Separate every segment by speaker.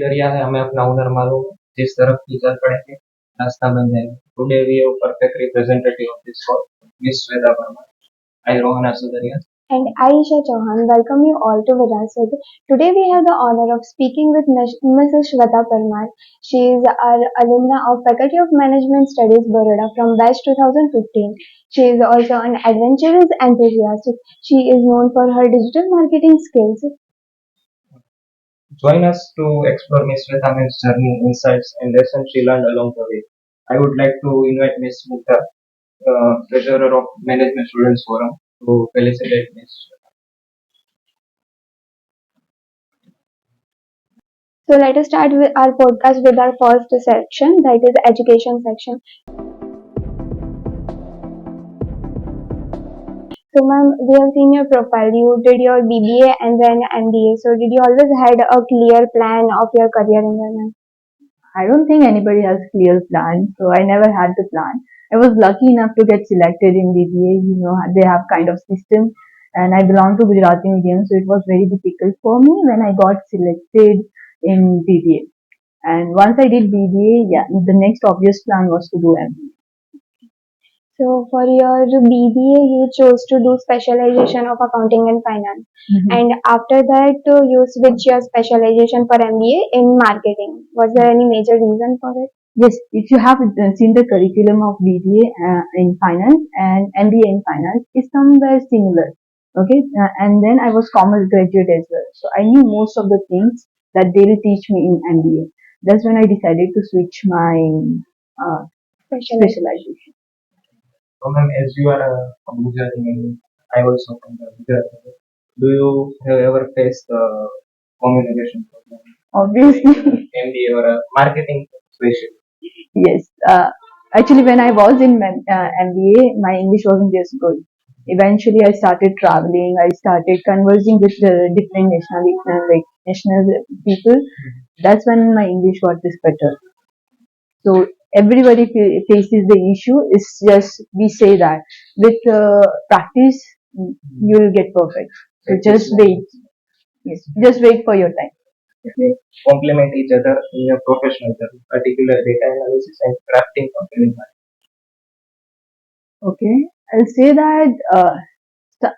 Speaker 1: दरिया है, हमें अपना हुनर मालूम है, जिस तरफ भी चल पड़ेंगे रास्ता बन जाएगा. Today we have perfect representative of this call, Miss Shweta Parmar. I Rohan Asudaria.
Speaker 2: And Aisha Chauhan welcome you all to Virasat. Today we have the honor of speaking with Mrs. Shweta Parmar. She is our alumna of Faculty of Management Studies, Baroda from batch 2015. She is also an adventurous enthusiast. She is known for her digital marketing skills.
Speaker 1: Join us to explore Miss Shweta Ma'am's journey, insights, and lessons she learned along the way. I would like to invite Miss Mukta, Treasurer of Management Students Forum, to felicitate Miss Shweta.
Speaker 2: So let us start with our podcast with our first section, that is education section. So ma'am, we have seen your profile. You did your BBA and then MBA. So did you always had a clear plan of your career in your mind?
Speaker 3: I don't think anybody has clear plan, so I never had the plan. I was lucky enough to get selected in BBA. They have kind of system, and I belong to Gujarati medium, so it was very difficult for me when I got selected in BBA. And once I did BBA, yeah, the next obvious plan was to do MBA.
Speaker 2: So for your BBA, you chose to do specialization of accounting and finance, and after that you switched your specialization for MBA in marketing. Was there any major reason for it?
Speaker 3: Yes, if you have seen the curriculum of BBA in finance and MBA in finance, is somewhere similar. Okay, and then I was commerce graduate as well, so I knew most of the things that they will teach me in MBA. That's when I decided to switch my specialization.
Speaker 1: So, ma'am, as you are from Gujarat and I also from the Gujarat, do you have ever faced communication problem?
Speaker 3: Obviously.
Speaker 1: MBA or marketing special?
Speaker 3: Yes. Actually, when I was in MBA, my English wasn't just good. Eventually, I started traveling. I started conversing with different national people. That's when my English got this better. So everybody faces the issue. It's just we say that with practice you will get perfect. So just wait. Yes, just wait for your time.
Speaker 1: They complement each other in your professional journey, particularly data analysis and crafting company.
Speaker 3: Okay, I'll say that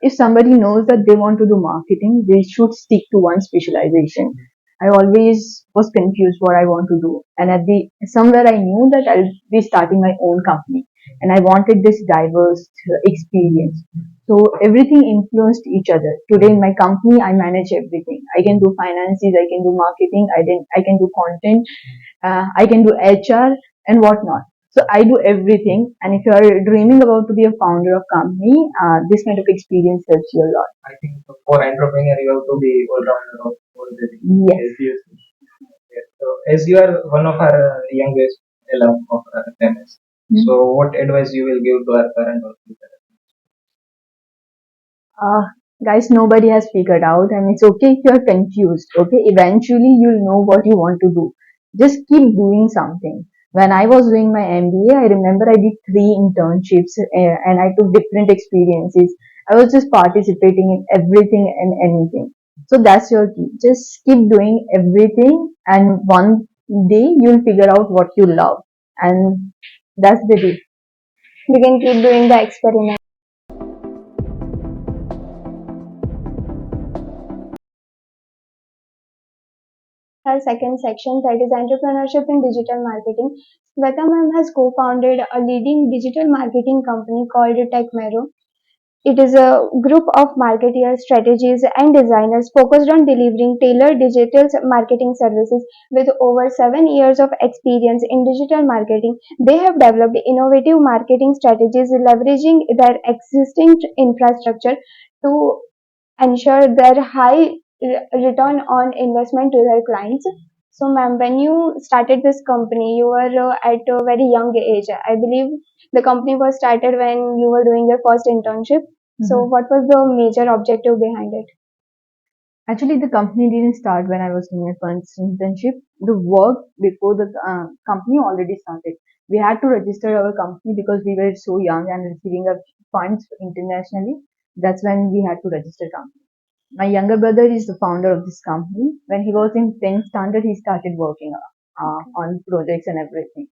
Speaker 3: if somebody knows that they want to do marketing, they should stick to one specialization. I always was confused what I want to do, and at the somewhere I knew that I'll be starting my own company, and I wanted this diverse experience. So everything influenced each other. Today in my company, I manage everything. I can do finances, I can do marketing, I can do content, I can do HR and whatnot. So I do everything, and if you are dreaming about to be a founder of company, this kind of experience helps you a lot.
Speaker 1: I think for entrepreneur you have to be all rounder of all the things.
Speaker 3: Yes.
Speaker 1: Yes. So as you are one of our youngest alum of our FMS, so what advice you will give to our current or future?
Speaker 3: Guys, nobody has figured out, and it's okay if you're confused. Okay, eventually you'll know what you want to do. Just keep doing something. When I was doing my MBA, I remember I did 3 internships and I took different experiences. I was just participating in everything and anything. So that's your key. Just keep doing everything, and one day you'll figure out what you love, and that's the deal.
Speaker 2: We can keep doing the experiment. Our second section, that is entrepreneurship in digital marketing. Shweta ma'am has co-founded a leading digital marketing company called Tech Mero. It is a group of marketeers, strategists, and designers focused on delivering tailored digital marketing services. With over 7 years of experience in digital marketing, they have developed innovative marketing strategies leveraging their existing infrastructure to ensure their high return on investment to their clients. So, ma'am, when you started this company, you were at a very young age. I believe the company was started when you were doing your first internship. So, what was the major objective behind it?
Speaker 3: Actually, the company didn't start when I was doing my first internship. The work before the company already started. We had to register our company because we were so young and receiving funds internationally. That's when we had to register company. My younger brother is the founder of this company. When he was in 10th standard, he started working on projects and everything.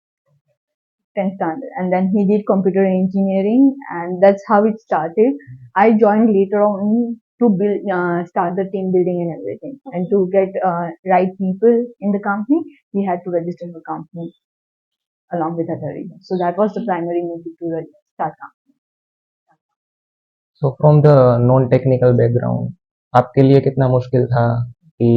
Speaker 3: 10th standard, and then he did computer engineering, and that's how it started. I joined later on to build, start the team building and everything, and to get right people in the company, we had to register the company along with other reasons. So that was the primary motive to start company.
Speaker 1: So from the non technical background आपके लिए कितना मुश्किल था कि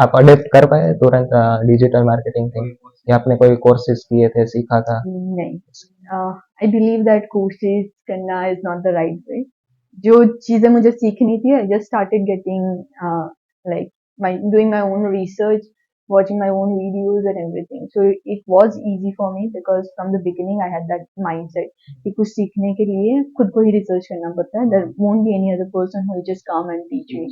Speaker 1: आप adapt कर पाए तुरंत डिजिटल मार्केटिंग थे या आपने कोई कोर्सेज किए थे सीखा था
Speaker 3: नहीं, आई बिलीव दैट कोर्सेज करना is not the right way. जो चीजें मुझे सीखनी थी, I just started getting like doing my own research, watching my own videos and everything. So it was easy for me because from the beginning I had that mindset कि कुछ सीखने के लिए खुद को ही रिसर्च करना पड़ता है. There won't be any other person who will just come and teach me.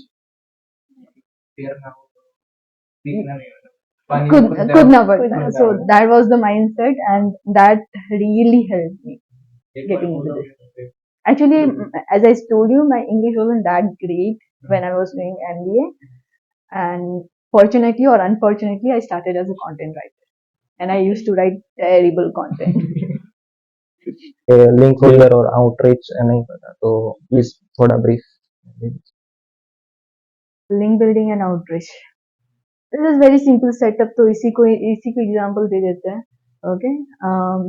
Speaker 3: खुद ना पड़ता. So that was the mindset, and that really helped me getting into this. Actually, as I told you, my English wasn't that great when I was doing MBA, and fortunately or unfortunately, I started as a content writer, and I used to write terrible content.
Speaker 1: Link builder और outreach नहीं पता तो please थोड़ा brief
Speaker 3: Link building and outreach. This is very simple setup, तो इसी को example दे देते हैं. Okay,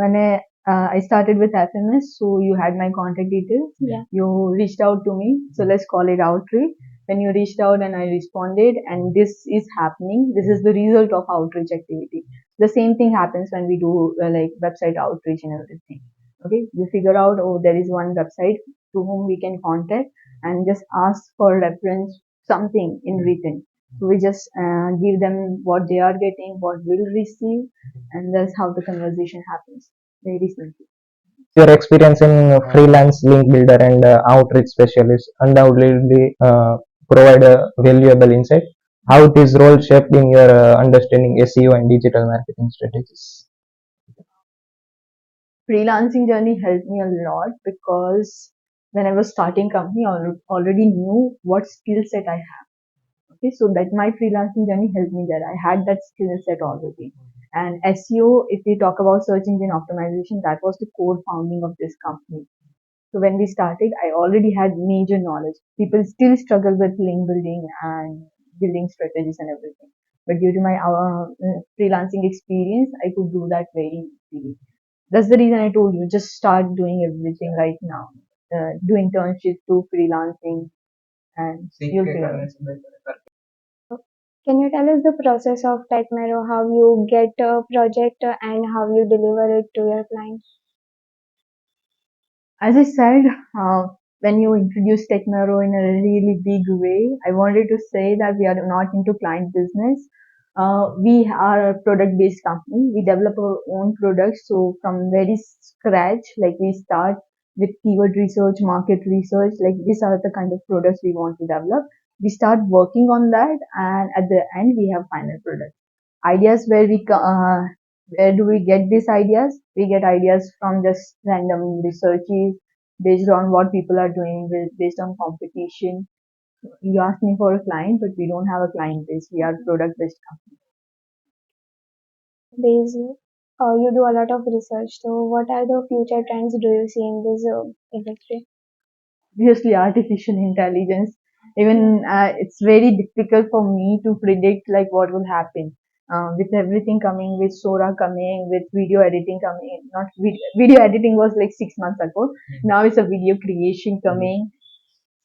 Speaker 3: मैंने I started with FMS, so you had my contact details.
Speaker 2: Yeah.
Speaker 3: You reached out to me, so let's call it outreach. When you reached out and I responded, and this is happening. This is the result of outreach activity. The same thing happens when we do like website outreach and everything. Okay, you figure out, oh, there is one website to whom we can contact and just ask for reference something in written. So we just give them what they are getting, what we'll receive, and that's how the conversation happens. Very simple.
Speaker 1: your experience in freelance link builder and outreach specialist undoubtedly provide a valuable insight how this role shaped in your understanding SEO and digital marketing strategies.
Speaker 3: Freelancing journey helped me a lot because when I was starting company, I already knew what skill set I have. Okay, so that my freelancing journey helped me there. I had that skill set already. And SEO, if we talk about search engine optimization, that was the core founding of this company. So when we started, I already had major knowledge. People still struggle with link building and building strategies and everything. But due to my freelancing experience, I could do that very easily. That's the reason I told you, just start doing everything right now. Do internships, do freelancing, and you'll figure it out.
Speaker 2: Can you tell us the process of Tech Mero, how you get a project and how you deliver it to your clients?
Speaker 3: As I said, when you introduce Tech Mero in a really big way, I wanted to say that we are not into client business. We are a product-based company. We develop our own products. So from very scratch, like we start with keyword research, market research, like these are the kind of products we want to develop. We start working on that, and at the end, we have final product. Ideas where do we get these ideas? We get ideas from just random researches based on what people are doing, based on competition. You asked me for a client, but we don't have a client base. We are product based company.
Speaker 2: Base, you do a lot of research. So, what are the future trends do you see in this industry?
Speaker 3: Obviously, artificial intelligence. Even it's very difficult for me to predict like what will happen. With everything coming, with Sora coming, with video editing coming, not video editing was like 6 months ago. Now it's a video creation coming.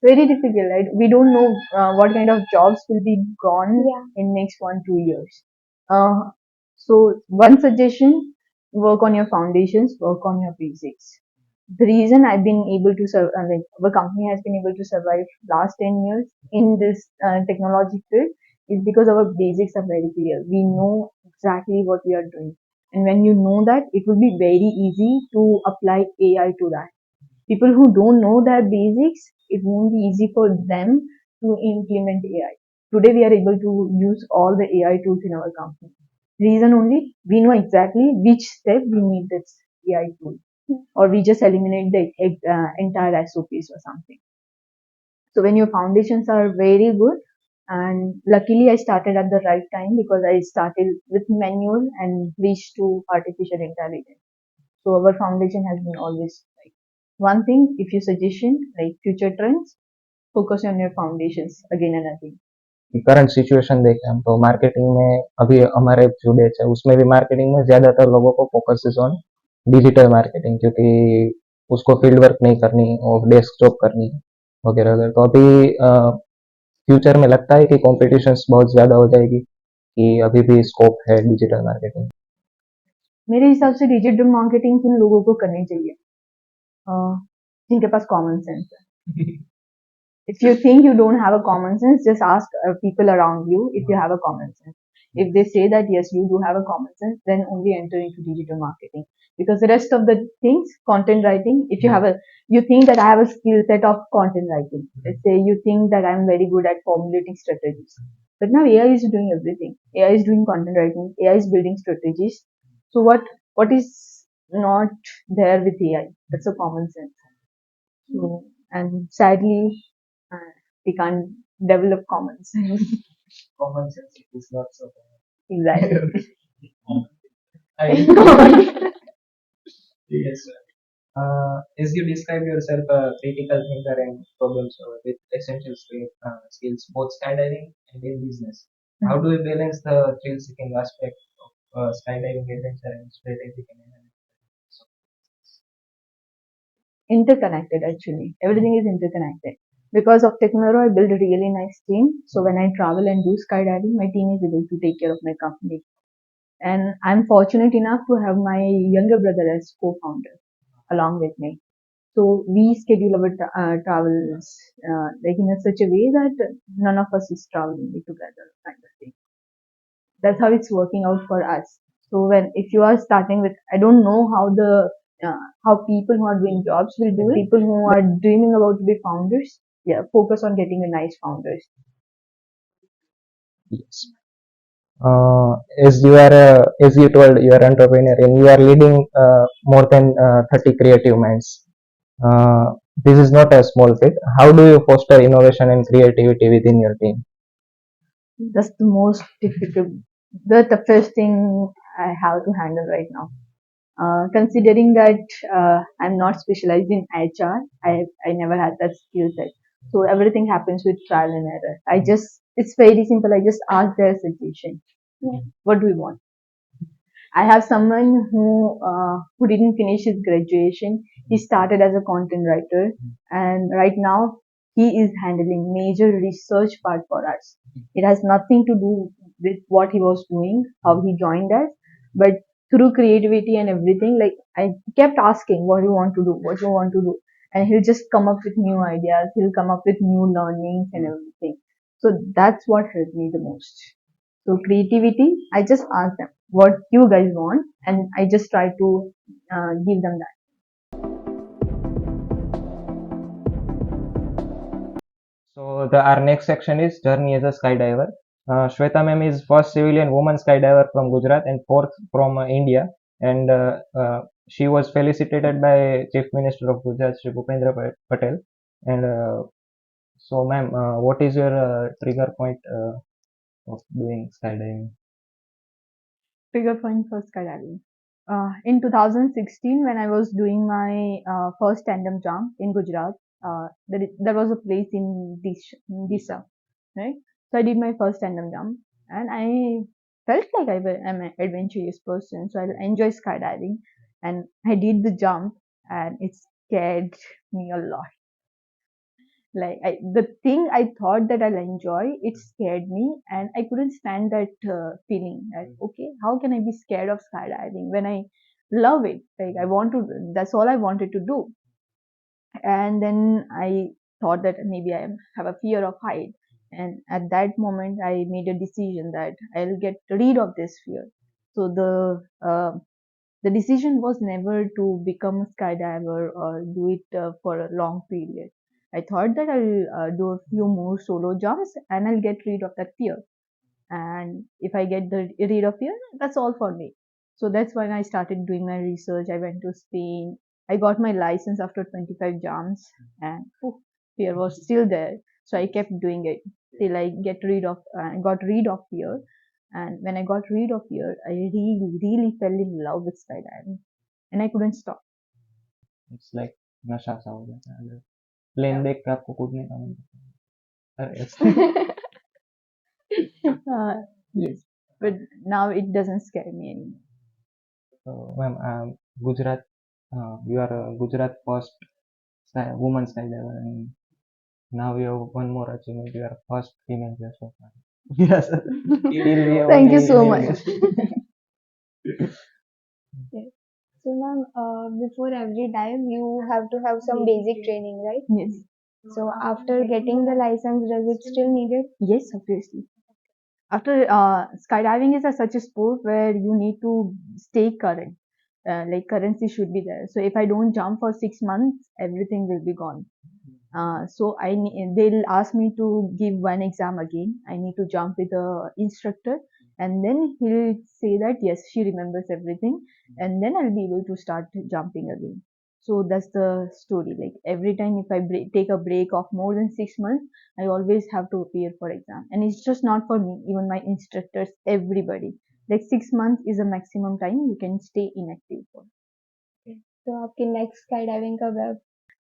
Speaker 3: Very difficult, right? We don't know what kind of jobs will be gone
Speaker 2: Yeah.
Speaker 3: in next 1-2 years. Uh, so one suggestion: work on your foundations, work on your basics. The reason I've been able to like our company has been able to survive last 10 years in this technology field is because our basics are very clear. We know exactly what we are doing. And when you know that, it will be very easy to apply AI to that. People who don't know their basics, it won't be easy for them to implement AI. Today we are able to use all the AI tools in our company. Reason only, we know exactly which step we need this AI tool, or we just eliminate the entire SOPs or something. So when your foundations are very good, and luckily I started at the right time because I started with manual and reached to artificial intelligence. So our foundation has been always like one thing. If you suggestion like future trends, focus on your foundations again and again.
Speaker 1: Current situation देखें हम तो marketing में अभी हमारे जो batch है उसमें भी मार्केटिंग में ज़्यादातर लोगों को focus is on digital marketing, क्योंकि उसको फील्ड वर्क नहीं करनी और डेस्क जॉब करनी वगैरह वगैरह। तो अभी फ्यूचर में लगता है कि कॉम्पिटिशन बहुत ज़्यादा हो जाएगी, कि अभी भी स्कोप है डिजिटल मार्केटिंग।
Speaker 3: मेरे हिसाब से डिजिटल मार्केटिंग किन लोगों को करनी चाहिए, जिनके पास कॉमन सेंस है। If you think you don't have a common sense, just ask people around you if you have a common sense. If they say that yes, you do have a common sense, then only enter into digital marketing. Because the rest of the things, content writing, if you have you think that I have a skill set of content writing. Let's say you think that I'm very good at formulating strategies. But now AI is doing everything. AI is doing content writing. AI is building strategies. So what is not there with AI? That's a common sense. So, and sadly, uh, we can't develop common sense.
Speaker 1: Common sense is not so
Speaker 3: Exactly.
Speaker 1: I, yes, sir. As you describe yourself a critical thinker and problem solver with essential skills, both skydiving and in business, how do you balance the thrill-seeking aspect of skydiving adventure and strategic analysis?
Speaker 3: Interconnected actually. Everything is interconnected. Because of Tech Mero, I built a really nice team. So when I travel and do skydiving, my team is able to take care of my company. And I'm fortunate enough to have my younger brother as co-founder along with me. So we schedule our travels like in a such a way that none of us is traveling together kind of thing. That's how it's working out for us. So when if you are starting with, I don't know how the how people who are doing jobs will do it. People who are dreaming about to be founders, yeah, focus on getting a nice founders.
Speaker 1: Yes. As you are, as you told, you are entrepreneur and you are leading more than 30 creative minds. This is not a small feat. How do you foster innovation and creativity within your team?
Speaker 3: That's the most difficult, the toughest thing I have to handle right now. Considering that I'm not specialized in HR, I never had that skill set. So everything happens with trial and error. It's very simple. I just ask their suggestion. What do we want? I have someone who didn't finish his graduation. He started as a content writer, and right now he is handling major research part for us. It has nothing to do with what he was doing, how he joined us, but through creativity and everything, like I kept asking, what do you want to do? What do you want to do? And he'll just come up with new ideas. He'll come up with new learnings and everything. So that's what helped me the most. So creativity, I just ask them what you guys want, and I just try to give them that.
Speaker 1: So our next section is journey as a skydiver. Shweta ma'am is first civilian woman skydiver from Gujarat and fourth from India, and she was felicitated by Chief Minister of Gujarat, Shri Bhupendra Patel. And so, ma'am, what is your trigger point of doing skydiving?
Speaker 3: Trigger point for skydiving. In 2016, when I was doing my first tandem jump in Gujarat, there was a place in Disa, right? So I did my first tandem jump, and I felt like I'm an adventurous person, so I enjoy skydiving, and I did the jump, and it scared me a lot. Like the thing I thought that I'll enjoy, it scared me, and I couldn't stand that feeling. Like, okay, how can I be scared of skydiving when I love it? Like I want to. That's all I wanted to do. And then I thought that maybe I have a fear of height. And at that moment, I made a decision that I'll get rid of this fear. So the decision was never to become a skydiver or do it for a long period. I thought that I'll do a few more solo jumps and I'll get rid of that fear. And if I get the rid of fear, that's all for me. So that's when I started doing my research. I went to Spain. I got my license after 25 jumps, and fear was still there. So I kept doing it till I got rid of fear. And when I got rid of fear, I really fell in love with skydiving, and I couldn't stop.
Speaker 1: It's like नशा सा हो जाता है अगर plane देख के आपको कूदने का मन करता है। अरे ऐसे
Speaker 3: Yes, but now it doesn't scare me anymore.
Speaker 1: So, ma'am, Gujarat, you are a Gujarat first woman skydiver, and now you have one more achievement. You are first female guest of honor. Yes, till we have
Speaker 3: Thank you
Speaker 1: only
Speaker 3: so
Speaker 1: male
Speaker 3: much.
Speaker 1: guest.
Speaker 2: Yes. So, ma'am, before every dive, you have to have some basic training, right?
Speaker 3: Yes,
Speaker 2: So, after getting the license, does it still needed?
Speaker 3: yes, obviously. After skydiving is such a sport where you need to stay current. Like currency should be there. So if I don't jump for 6 months, everything will be gone. So they'll ask me to give one exam again. I need to jump with the instructor, and then he'll say that yes, she remembers everything, and then I'll be able to start jumping again. So that's the story. Like every time if I take a break of more than 6 months, I always have to appear for exam, and it's just not for me. Even my instructors, everybody. Like 6 months is a maximum time you can stay inactive for.
Speaker 2: तो आपकी next skydiving कब है?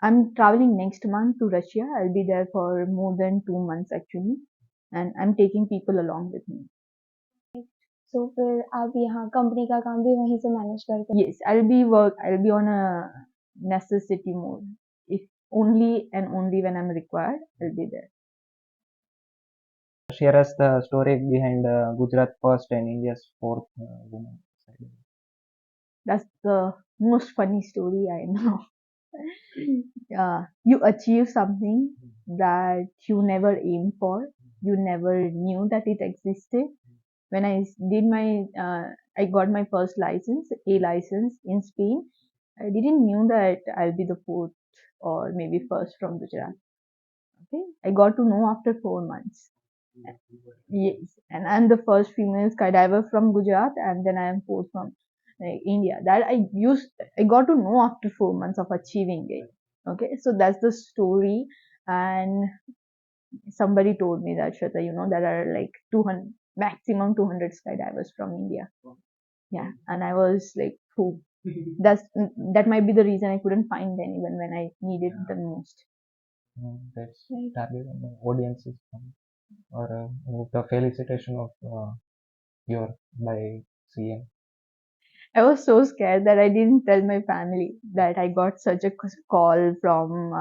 Speaker 3: I'm traveling next month to Russia. I'll be there for more than 2 months actually, and I'm taking people along with me.
Speaker 2: So फिर आप यहाँ company का काम भी वहीं से मैनेज करते हैं?
Speaker 3: Yes, I'll be on a necessity mode. If only and only when I'm required, I'll be there.
Speaker 1: Share us the story behind Gujarat first and India's fourth woman skydiver.
Speaker 3: That's the most funny story I know. You achieve something that you never aimed for, you never knew that it existed. When I got my first license, A license in Spain, I didn't knew that I'll be the fourth or maybe first from Gujarat. Okay, I got to know after 4 months. Yes, and I'm the first female skydiver from Gujarat, and then I am fourth from India. I got to know after 4 months of achieving it. Okay, so that's the story, and somebody told me that Shweta, there are like 200 maximum 200 skydivers from India. Yeah, and I was like, who? That might be the reason I couldn't find anyone when I needed the most.
Speaker 1: That's
Speaker 2: Right.
Speaker 1: target on the audiences or the felicitation of your by CM.
Speaker 3: I was so scared that I didn't tell my family that I got such a call from.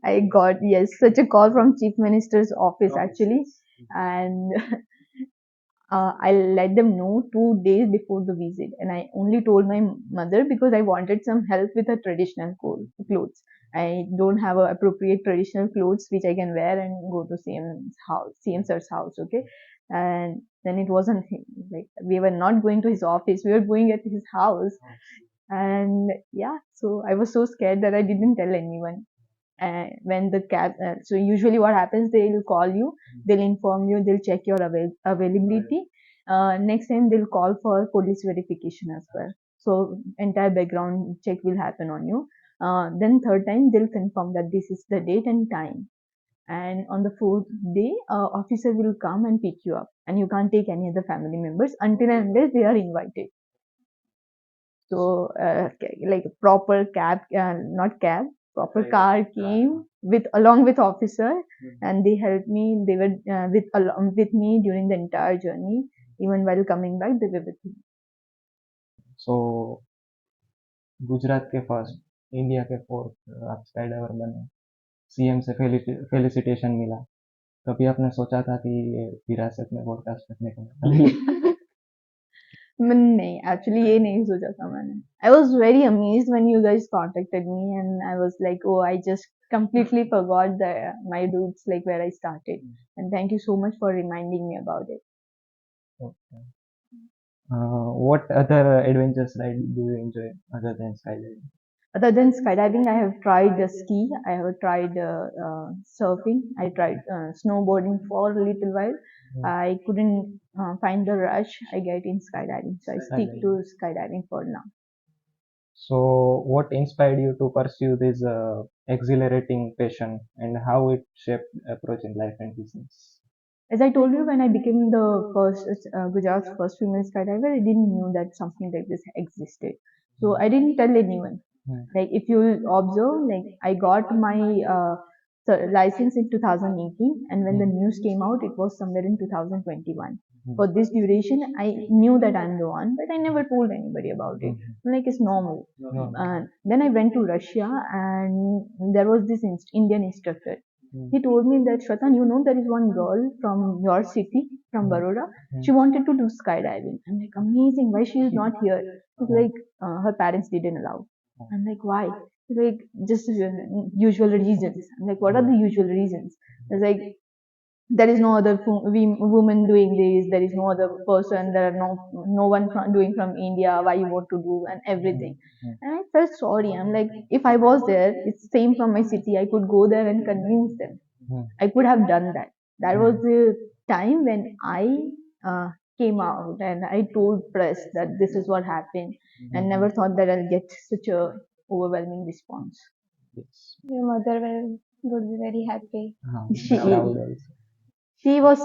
Speaker 3: I got yes, such a call from Chief Minister's office actually, and I let them know 2 days before the visit, and I only told my mother because I wanted some help with her traditional clothes. I don't have a appropriate traditional clothes which I can wear and go to CM's house, CM sir's house. Okay, and then it wasn't like we were not going to his office; we were going at his house, and yeah, so I was so scared that I didn't tell anyone. When the cab so usually what happens, they'll call you, they'll inform you, they'll check your availability. Next time they'll call for police verification as well, so entire background check will happen on you. Then third time they'll confirm that this is the date and time, and on the fourth day officer will come and pick you up, and you can't take any other family members until and unless they are invited. So, like proper cab, not cab, proper car came with along with officer, and they helped me. They were with along with me during the entire journey. Even while coming back, they were with me.
Speaker 1: So Gujarat के first, India के fourth आप skydiver बने, CM से felicitation मिला, कभी आपने सोचा था कि ये विरासत में पॉडकास्ट करने का मौका मिलेगा?
Speaker 3: नहीं, actually ये नहीं सोचा था मैंने. I was very amazed when you guys contacted me, and I was like, oh, I just completely forgot my roots, like where I started. And thank you so much for reminding me about it.
Speaker 1: Okay. What other adventures ride do you enjoy other than skydiving?
Speaker 3: Other than skydiving, I have tried ski, I have tried surfing, I tried snowboarding for a little while. I couldn't find the rush I get in skydiving, so I stick to skydiving for now.
Speaker 1: So, what inspired you to pursue this exhilarating passion, and how it shaped approach in life and business.
Speaker 3: As I told you, when I became the first Gujarat's first female skydiver, I didn't know that something like this existed. So I didn't tell anyone.
Speaker 1: Hmm.
Speaker 3: Like if you observe, like I got my license in 2018, and when the news came out, it was somewhere in 2021.
Speaker 1: Hmm.
Speaker 3: For this duration, I knew that I'm the one, but I never told anybody about it. Like it's normal.
Speaker 1: No.
Speaker 3: Then I went to Russia, and there was this Indian instructor.
Speaker 1: Hmm.
Speaker 3: He told me that Shweta, you know, there is one girl from your city, from Baroda. She
Speaker 1: Hmm.
Speaker 3: wanted to do skydiving. I'm like, amazing. Why she is not here? He's like, her parents didn't allow. I'm like, why? He's like, just usual reasons. I'm like, what are the usual reasons? It's like, there is no other woman doing this. There is no other person. There are no one doing from India. Why you want to do and everything. And I felt sorry. I'm like, if I was there, it's same from my city. I could go there and convince them.
Speaker 1: Hmm.
Speaker 3: I could have done that. That was the time when I uh, came out and I told press that this is what happened, and never thought that I'll get such a overwhelming response.
Speaker 1: Yes.
Speaker 2: Your mother would be very happy.
Speaker 3: She
Speaker 1: Proud also.
Speaker 3: she was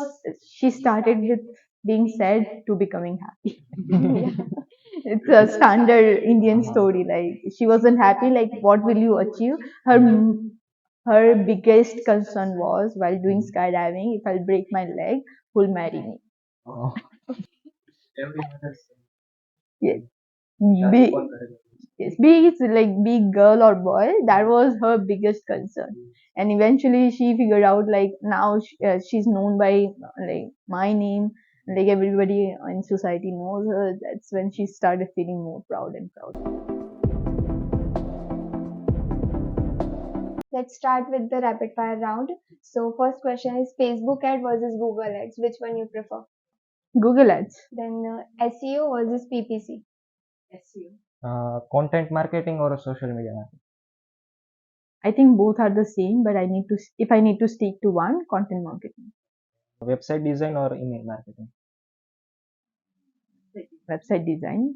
Speaker 3: she started with being sad to becoming happy.
Speaker 2: Yeah.
Speaker 3: It's a standard Indian story. Like she wasn't happy. Like what will you achieve? Her her biggest concern was while doing skydiving, if I'll break my leg, who'll marry me?
Speaker 1: Oh. Every mother's
Speaker 3: Yes.
Speaker 1: शादी
Speaker 3: Be,
Speaker 1: कौन करेगा?
Speaker 3: yes, be it like be girl or boy, that was her biggest concern. And eventually she figured out like now she's known by like my name, like everybody in society knows her. That's when she started feeling more proud and proud.
Speaker 2: Let's start with the rapid fire round. So first question is Facebook ad versus Google ads. Which one you prefer?
Speaker 3: Google Ads.
Speaker 2: Then SEO versus PPC.
Speaker 1: Content marketing or social media marketing?
Speaker 3: I think both are the same, but I need to if I need to stick to one, content marketing.
Speaker 1: Website design or email marketing?
Speaker 3: Website design.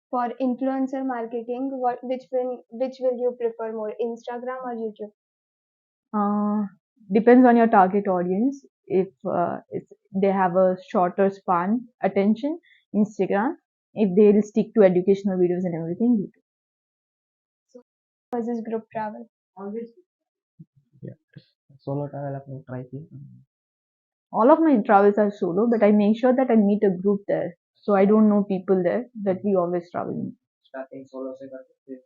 Speaker 2: For influencer marketing, which will you prefer more, Instagram or YouTube?
Speaker 3: Depends on your target audience. If they have a shorter span attention, Instagram. If they'll stick to educational videos and everything, YouTube.
Speaker 2: Versus group travel.
Speaker 1: Yeah. Solo travel आपने try की?
Speaker 3: All of my travels are solo, but I make sure that I meet a group there. So I don't know people there, that we always travel.
Speaker 1: Starting solo से करते फिर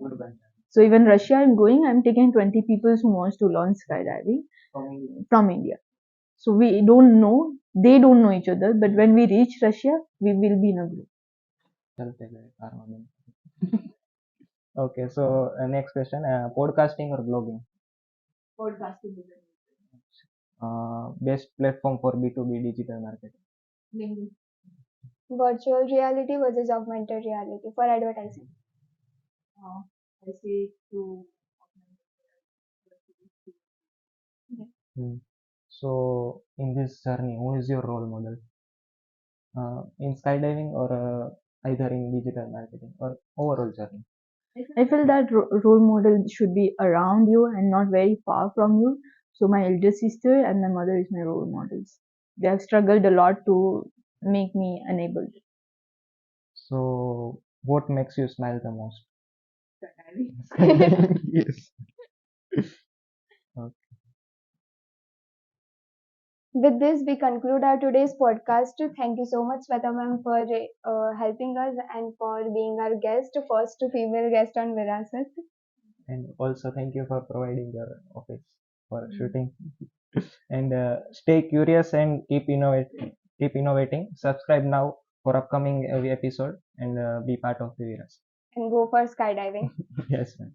Speaker 1: group बन जाता
Speaker 3: So even Russia I'm going, I'm taking 20 people who wants to learn skydiving
Speaker 1: है.
Speaker 3: from India. So we don't know, they don't know each other, but when we reach Russia, we will be in a group.
Speaker 1: चलते गए car में. Okay, so next question, podcasting or blogging?
Speaker 3: Podcasting.
Speaker 1: Best platform for B2B digital marketing?
Speaker 2: Virtual reality versus augmented reality for advertising.
Speaker 3: I say to
Speaker 1: Hmm. So in this journey, who is your role model? In skydiving or either in digital marketing or overall journey?
Speaker 3: I feel that role model should be around you and not very far from you. So my elder sister and my mother is my role models. They have struggled a lot to make me enabled.
Speaker 1: So what makes you smile the most? Skydiving. Yes. Okay.
Speaker 2: With this, we conclude our today's podcast. Thank you so much, Sweta ma'am, for helping us and for being our guest, first female guest on Virasat.
Speaker 1: And also thank you for providing your office for shooting. And stay curious and keep innovating. Subscribe now for upcoming episode and be part of the Viras.
Speaker 2: And go for skydiving.
Speaker 1: Yes, ma'am.